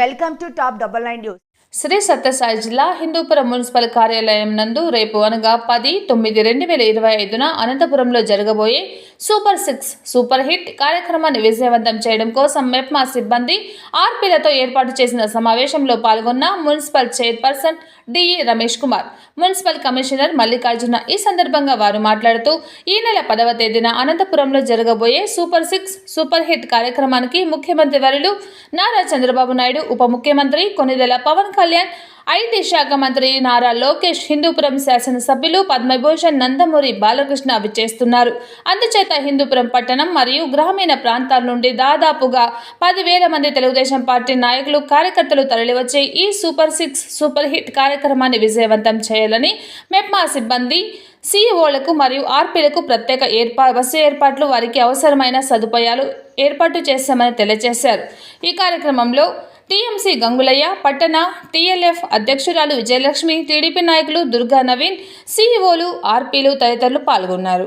Welcome to top 99 news. Shri Sathya Sai జిల్లా Hindupur municipal కార్యాలయం నందు రేపు అనగా 10/9/2025న అనంతపురంలో జరగబోయే సూపర్ 6 సూపర్ హిట్ కార్యక్రమాన్ని విజయవంతం చేయడం కోసం మెప్మా సిబ్బంది ఆర్పీలతో ఏర్పాటు చేసిన సమావేశంలో పాల్గొన్న municipal chairperson DE Ramesh Kumar, municipal commissioner Mallikarjuna. ఈ సందర్భంగా వారు మాట్లాడుతూ ఈ నెల 10వ తేదీన అనంతపురంలో జరగబోయే సూపర్ 6 సూపర్ హిట్ కార్యక్రమానికి ముఖ్యమంత్రి వర్యులు నారా చంద్రబాబు నాయుడు, ఉప ముఖ్యమంత్రి కొనిదెల పవన్ కళ్యాణ్, ఐటీ శాఖ మంత్రి నారా లోకేష్, హిందూపురం శాసనసభ్యులు పద్మభూషణ్ నందమూరి బాలకృష్ణ విచ్చేస్తున్నారు. అందుచేత హిందూపురం పట్టణం మరియు గ్రామీణ ప్రాంతాల నుండి దాదాపుగా 10,000 మంది తెలుగుదేశం పార్టీ నాయకులు, కార్యకర్తలు తరలివచ్చి ఈ సూపర్ 6 సూపర్ హిట్ కార్యక్రమాన్ని విజయవంతం చేయాలని మెప్మా సిబ్బంది సీఈఓలకు మరియు ఆర్పీలకు ప్రత్యేక బస్సు ఏర్పాట్లు, వారికి అవసరమైన సదుపాయాలు ఏర్పాటు చేశామని తెలియజేశారు. ఈ కార్యక్రమంలో టీఎంసీ గంగులయ్య, పట్టణ టీఎల్ఎఫ్ అధ్యక్షురాలు విజయలక్ష్మి, టీడీపీ నాయకులు దుర్గా నవీన్, సీఈఓలు, ఆర్పీలు తదితరులు పాల్గొన్నారు.